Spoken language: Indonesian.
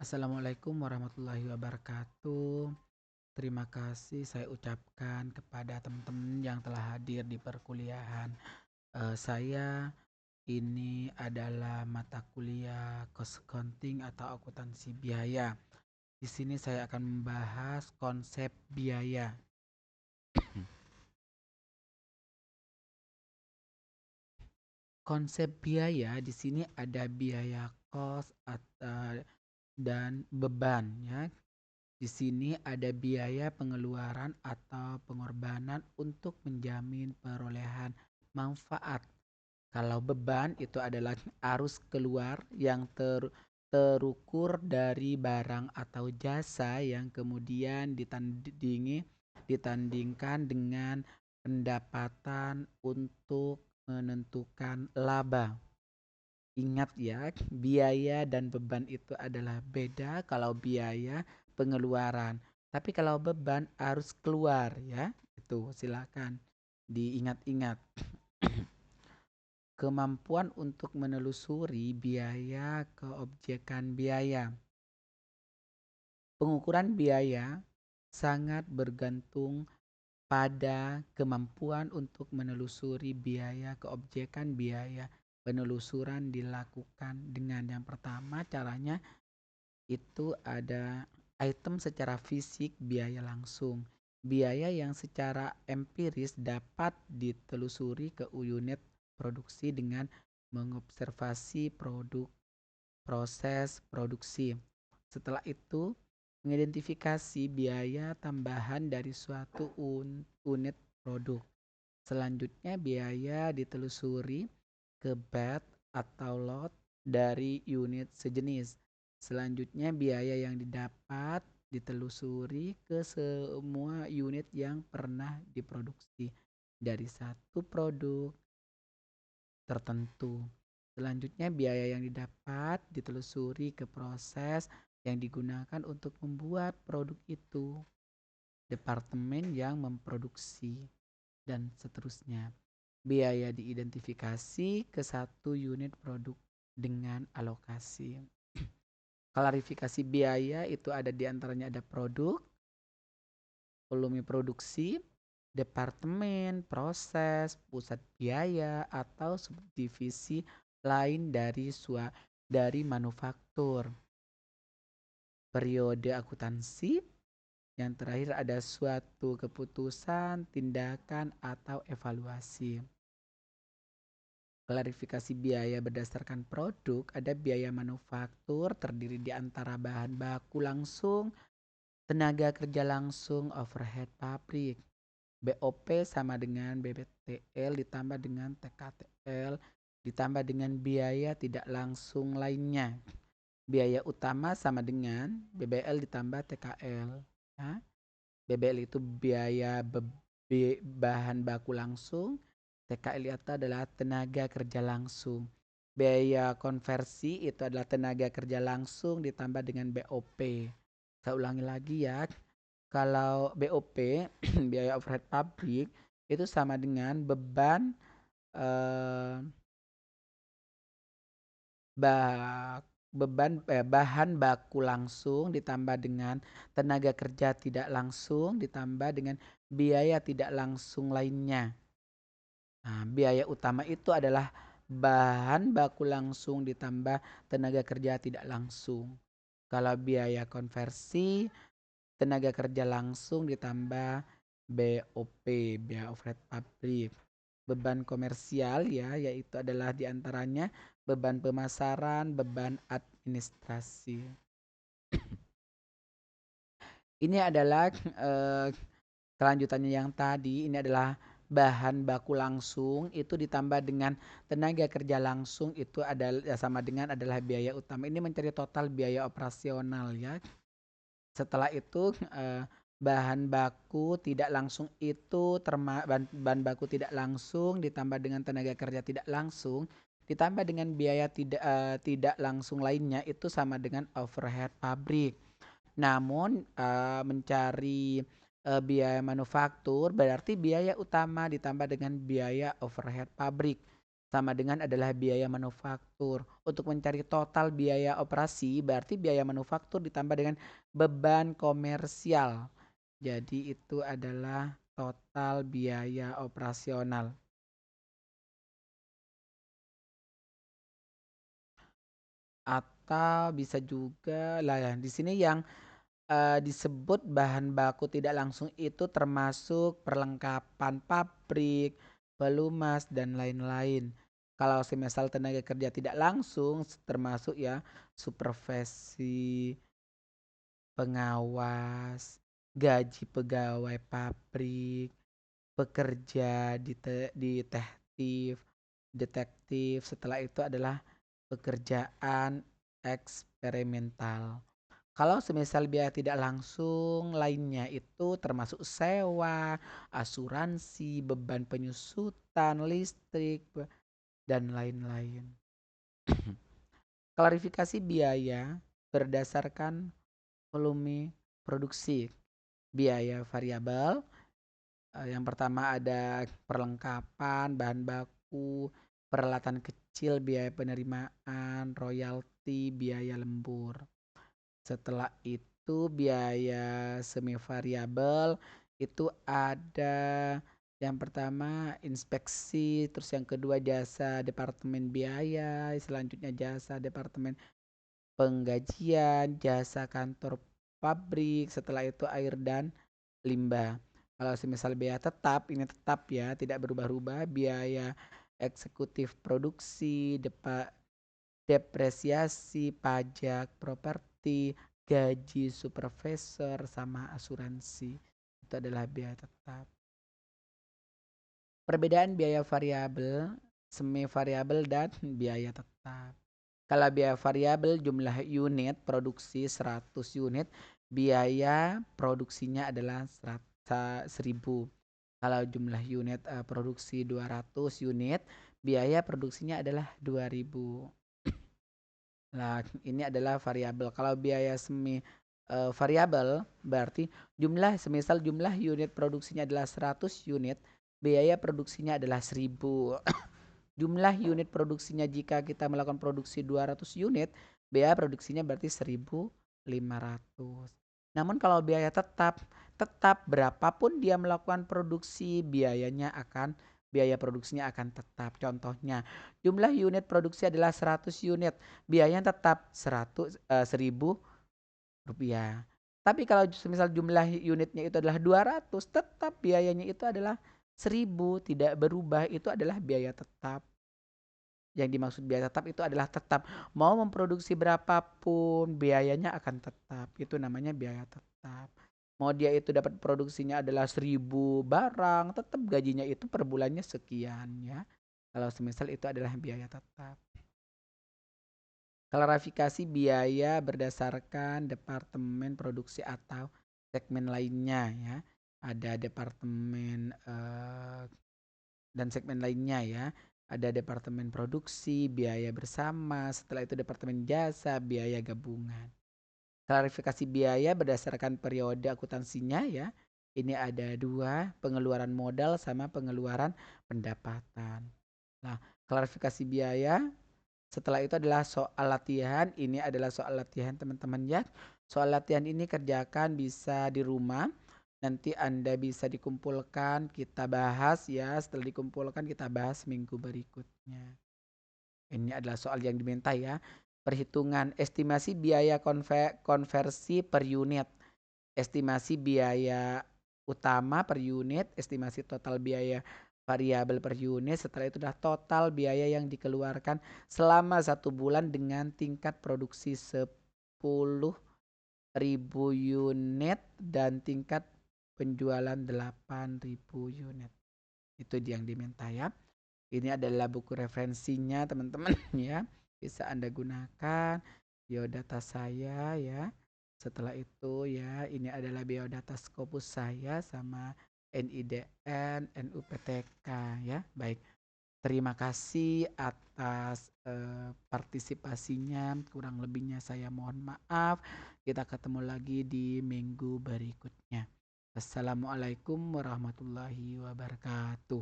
Assalamualaikum warahmatullahi wabarakatuh. Terima kasih saya ucapkan kepada teman-teman yang telah hadir di perkuliahan. Saya ini adalah mata kuliah cost accounting atau akuntansi biaya. Di sini saya akan membahas konsep biaya. Konsep biaya di sini ada biaya dan beban ya. Di sini ada biaya pengeluaran atau pengorbanan untuk menjamin perolehan manfaat. Kalau beban itu adalah arus keluar yang terukur dari barang atau jasa yang kemudian ditandingkan dengan pendapatan untuk menentukan laba. Ingat ya, biaya dan beban itu adalah beda. Kalau biaya pengeluaran, tapi kalau beban harus keluar ya. Itu silakan diingat-ingat. Kemampuan untuk menelusuri biaya keobjekan biaya. Pengukuran biaya sangat bergantung pada kemampuan untuk menelusuri biaya keobjekan biaya. Penelusuran dilakukan dengan yang pertama caranya itu ada item secara fisik biaya langsung. Biaya yang secara empiris dapat ditelusuri ke unit produksi dengan mengobservasi produk proses produksi. Setelah itu, mengidentifikasi biaya tambahan dari suatu unit produk. Selanjutnya biaya ditelusuri ke batch atau lot dari unit sejenis. Selanjutnya biaya yang didapat ditelusuri ke semua unit yang pernah diproduksi dari satu produk tertentu. Selanjutnya biaya yang didapat ditelusuri ke proses yang digunakan untuk membuat produk itu, departemen yang memproduksi, dan seterusnya. Biaya diidentifikasi ke satu unit produk dengan alokasi. Klarifikasi biaya itu ada di antaranya ada produk, volume produksi, departemen, proses, pusat biaya atau subdivisi lain dari manufaktur. Periode akuntansi, yang terakhir ada suatu keputusan, tindakan atau evaluasi. Klarifikasi biaya berdasarkan produk, ada biaya manufaktur terdiri di antara bahan baku langsung, tenaga kerja langsung, overhead pabrik. BOP sama dengan BBTL ditambah dengan TKTL ditambah dengan biaya tidak langsung lainnya. Biaya utama sama dengan BBL ditambah TKL. Ya. BBL itu biaya bahan baku langsung, TKL itu adalah tenaga kerja langsung. Biaya konversi itu adalah tenaga kerja langsung ditambah dengan BOP. Saya ulangi lagi ya. Kalau BOP, biaya overhead pabrik, itu sama dengan beban eh, bahan baku langsung ditambah dengan tenaga kerja tidak langsung ditambah dengan biaya tidak langsung lainnya. Nah, biaya utama itu adalah bahan baku langsung ditambah tenaga kerja tidak langsung. Kalau biaya konversi, tenaga kerja langsung ditambah BOP, biaya overhead pabrik. Beban komersial ya, yaitu adalah diantaranya beban pemasaran, beban administrasi. Ini adalah kelanjutannya yang tadi, ini adalah bahan baku langsung itu ditambah dengan tenaga kerja langsung itu adalah sama dengan adalah biaya utama. Ini mencari total biaya operasional ya. Setelah itu bahan baku tidak langsung itu bahan baku tidak langsung ditambah dengan tenaga kerja tidak langsung ditambah dengan biaya tidak langsung lainnya itu sama dengan overhead pabrik. Namun mencari biaya manufaktur berarti biaya utama ditambah dengan biaya overhead pabrik. sama dengan adalah biaya manufaktur. Untuk mencari total biaya operasi berarti biaya manufaktur ditambah dengan beban komersial. Jadi itu adalah total biaya operasional. Atau bisa juga lah ya di sini yang disebut bahan baku tidak langsung itu termasuk perlengkapan pabrik, pelumas, dan lain-lain. Kalau semisal tenaga kerja tidak langsung termasuk ya supervisi, pengawas, gaji pegawai pabrik, pekerja detektif. Setelah itu adalah pekerjaan eksperimental. Kalau semisal biaya tidak langsung lainnya itu termasuk sewa, asuransi, beban penyusutan, listrik, dan lain-lain. Klarifikasi biaya berdasarkan volume produksi. Biaya variabel, yang pertama ada perlengkapan, bahan baku, peralatan kecil, biaya penerimaan, royalti, biaya lembur. Setelah itu biaya semi variabel itu ada yang pertama inspeksi, terus yang kedua jasa departemen biaya, selanjutnya jasa departemen penggajian, jasa kantor pabrik, setelah itu air dan limbah. Kalau semisal biaya tetap, ini tetap ya, tidak berubah-ubah, biaya eksekutif produksi, depresiasi, pajak, properti, gaji supervisor, sama asuransi. Itu adalah biaya tetap. Perbedaan biaya variabel, semi variabel, dan biaya tetap. Kalau biaya variabel jumlah unit produksi 100 unit, biaya produksinya adalah 1000. Kalau jumlah unit produksi 200 unit, biaya produksinya adalah 2000. Nah, ini adalah variabel. Kalau biaya semi variabel berarti semisal jumlah unit produksinya adalah 100 unit, biaya produksinya adalah 1000. Jumlah unit produksinya jika kita melakukan produksi 200 unit, biaya produksinya berarti 1500. Namun kalau biaya tetap berapapun dia melakukan produksi, biaya produksinya akan tetap. Contohnya, jumlah unit produksi adalah 100 unit, biayanya tetap 1000 rupiah. Tapi kalau misal jumlah unitnya itu adalah 200, tetap biayanya itu adalah 1000, tidak berubah, itu adalah biaya tetap. Yang dimaksud biaya tetap itu adalah tetap. Mau memproduksi berapapun biayanya akan tetap. Itu namanya biaya tetap. Mau dia itu dapat produksinya adalah 1000 barang, tetap gajinya itu per bulannya sekian ya. Kalau semisal itu adalah biaya tetap. Klarifikasi biaya berdasarkan departemen produksi atau segmen lainnya ya. Ada departemen dan segmen lainnya ya. Ada departemen produksi, biaya bersama, setelah itu departemen jasa, biaya gabungan. Klarifikasi biaya berdasarkan periode akuntansinya ya. Ini ada 2, pengeluaran modal sama pengeluaran pendapatan. Nah, klarifikasi biaya setelah itu adalah soal latihan. Ini adalah soal latihan teman-teman ya. Soal latihan ini kerjakan bisa di rumah. Nanti Anda bisa dikumpulkan, kita bahas ya. Setelah dikumpulkan kita bahas minggu berikutnya. Ini adalah soal yang diminta ya. Perhitungan estimasi biaya konversi per unit. Estimasi biaya utama per unit, estimasi total biaya variabel per unit. Setelah itu adalah total biaya yang dikeluarkan selama 1 bulan dengan tingkat produksi 10.000 unit dan tingkat penjualan 8.000 unit. Itu yang diminta ya. Ini adalah buku referensinya teman-teman ya. Bisa Anda gunakan biodata saya ya. Setelah itu ya, ini adalah biodata Scopus saya sama NIDN, NUPTK ya. Baik. Terima kasih atas partisipasinya. Kurang lebihnya saya mohon maaf. Kita ketemu lagi di minggu berikutnya. Assalamualaikum warahmatullahi wabarakatuh.